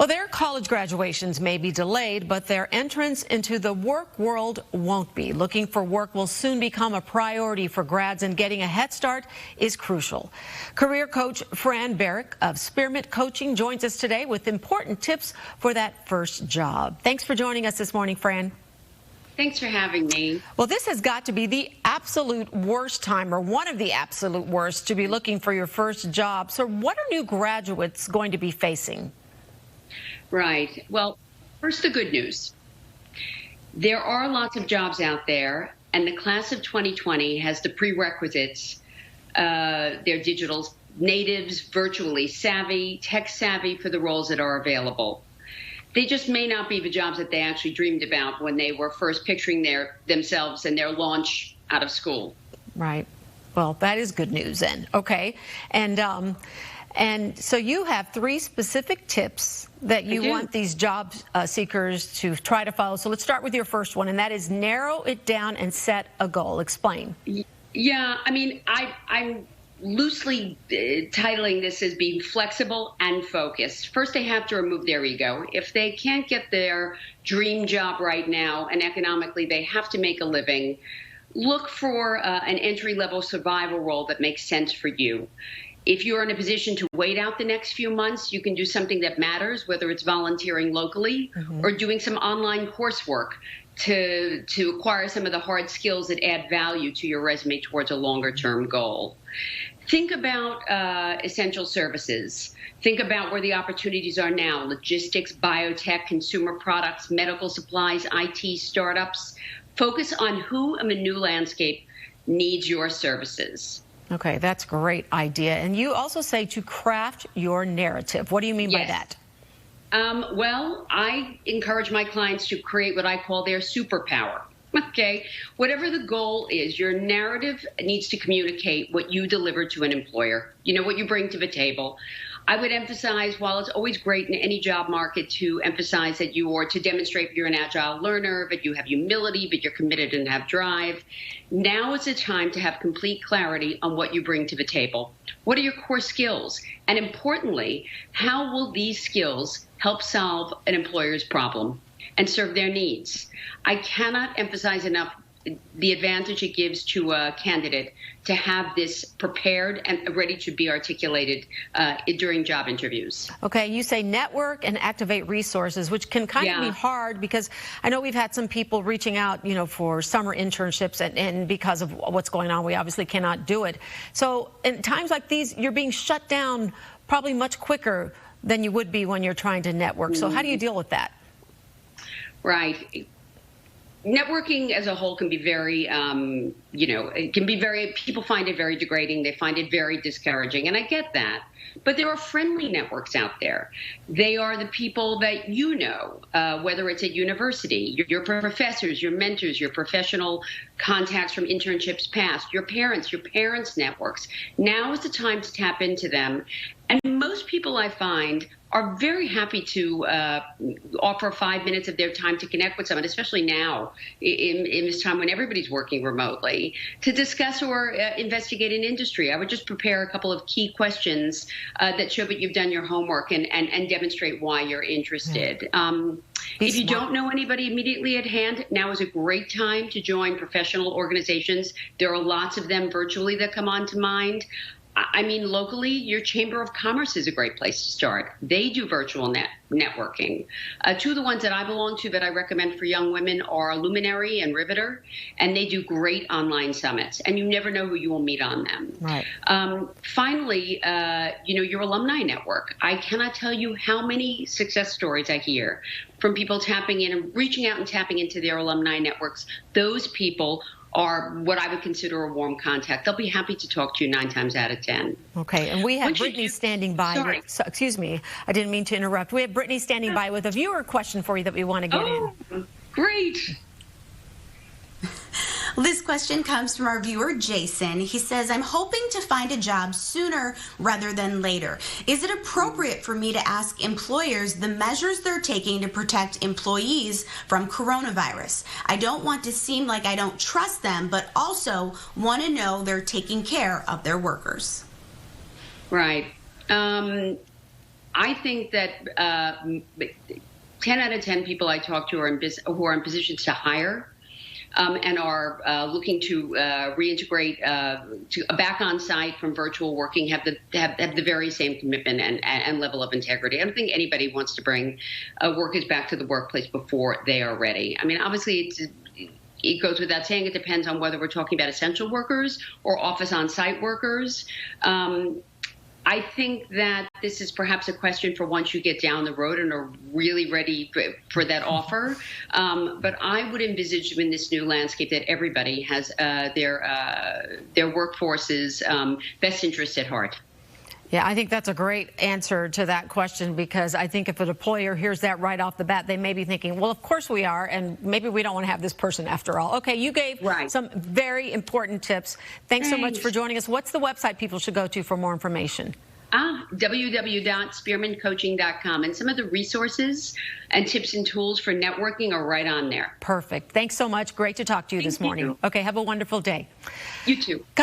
Well, their college graduations may be delayed, but their entrance into the work world won't be. Looking for work will soon become a priority for grads, and getting a head start is crucial. Career coach Fran Berrick of Spearmint Coaching joins us today with important tips for that first job. Thanks for joining us this morning, Fran. Thanks for having me. Well, this has got to be the absolute worst time, or one of the absolute worst, to be looking for your first job. So what are new graduates going to be facing? Right. Well, first, the good news. There are lots of jobs out there, and the class of 2020 has the prerequisites. They're digital natives, virtually savvy, tech savvy for the roles that are available. They just may not be the jobs that they actually dreamed about when they were first picturing themselves and their launch out of school. Right. Well, that is good news then. Okay. And so you have 3 specific tips that you want these job seekers to try to follow. So let's start with your first one, and that is narrow it down and set a goal. Explain. Yeah, I mean, I'm loosely titling this as being flexible and focused. First, they have to remove their ego. If they can't get their dream job right now, and economically they have to make a living, look for an entry-level survival role that makes sense for you. If you're in a position to wait out the next few months, you can do something that matters, whether it's volunteering locally or doing some online coursework to acquire some of the hard skills that add value to your resume towards a longer-term goal. Think about essential services. Think about where the opportunities are now: logistics, biotech, consumer products, medical supplies, IT, startups. Focus on who in the new landscape needs your services. Okay, that's a great idea. And you also say to craft your narrative. What do you mean by that? Well, I encourage my clients to create what I call their superpower. Okay, whatever the goal is, your narrative needs to communicate what you deliver to an employer, what you bring to the table. I would emphasize, while it's always great in any job market to emphasize that to demonstrate you're an agile learner, that you have humility, that you're committed and have drive, now is the time to have complete clarity on what you bring to the table. What are your core skills? And importantly, how will these skills help solve an employer's problem and serve their needs? I cannot emphasize enough the advantage it gives to a candidate to have this prepared and ready to be articulated during job interviews. Okay, you say network and activate resources, which can kind of be hard, because I know we've had some people reaching out, for summer internships, and because of what's going on, we obviously cannot do it. So in times like these, you're being shut down probably much quicker than you would be when you're trying to network. So how do you deal with that? Right. Networking as a whole can be very, people find it very degrading. They find it very discouraging. And I get that. But there are friendly networks out there. They are the people that whether it's at university, your professors, your mentors, your professional contacts from internships past, your parents' networks. Now is the time to tap into them. And most people, I find, are very happy to offer 5 minutes of their time to connect with someone, especially now in this time when everybody's working remotely, to discuss or investigate an industry. I would just prepare a couple of key questions that show that you've done your homework and demonstrate why you're interested. If you don't know anybody immediately at hand, now is a great time to join professional organizations. There are lots of them virtually that come on to mind. I mean, locally, your Chamber of Commerce is a great place to start. They do virtual networking. 2 of the ones that I belong to that I recommend for young women are Luminary and Riveter, and they do great online summits, and you never know who you will meet on them. Right. Finally, your alumni network. I cannot tell you how many success stories I hear from people tapping in and reaching out and tapping into their alumni networks. Those people are what I would consider a warm contact. They'll be happy to talk to you 9 times out of 10. Okay, and we have Brittany standing by. Excuse me, I didn't mean to interrupt. We have Brittany standing by with a viewer question for you that we want to get in. Great. This question comes from our viewer, Jason. He says, I'm hoping to find a job sooner rather than later. Is it appropriate for me to ask employers the measures they're taking to protect employees from coronavirus? I don't want to seem like I don't trust them, but also want to know they're taking care of their workers. Right. I think that 10 out of 10 people I talk to who are in positions to hire and are looking to reintegrate back on site from virtual working have the very same commitment and level of integrity. I don't think anybody wants to bring workers back to the workplace before they are ready. I mean, obviously, it goes without saying, it depends on whether we're talking about essential workers or office on-site workers. I think that this is perhaps a question for once you get down the road and are really ready for that offer. But I would envisage in this new landscape that everybody has their workforce's best interest at heart. Yeah, I think that's a great answer to that question, because I think if an employer hears that right off the bat, they may be thinking, well, of course we are, and maybe we don't want to have this person after all. Okay, you gave some very important tips. Thanks so much for joining us. What's the website people should go to for more information? www.spearmancoaching.com. And some of the resources and tips and tools for networking are right on there. Perfect. Thanks so much. Great to talk to you this morning. Okay, have a wonderful day. You too.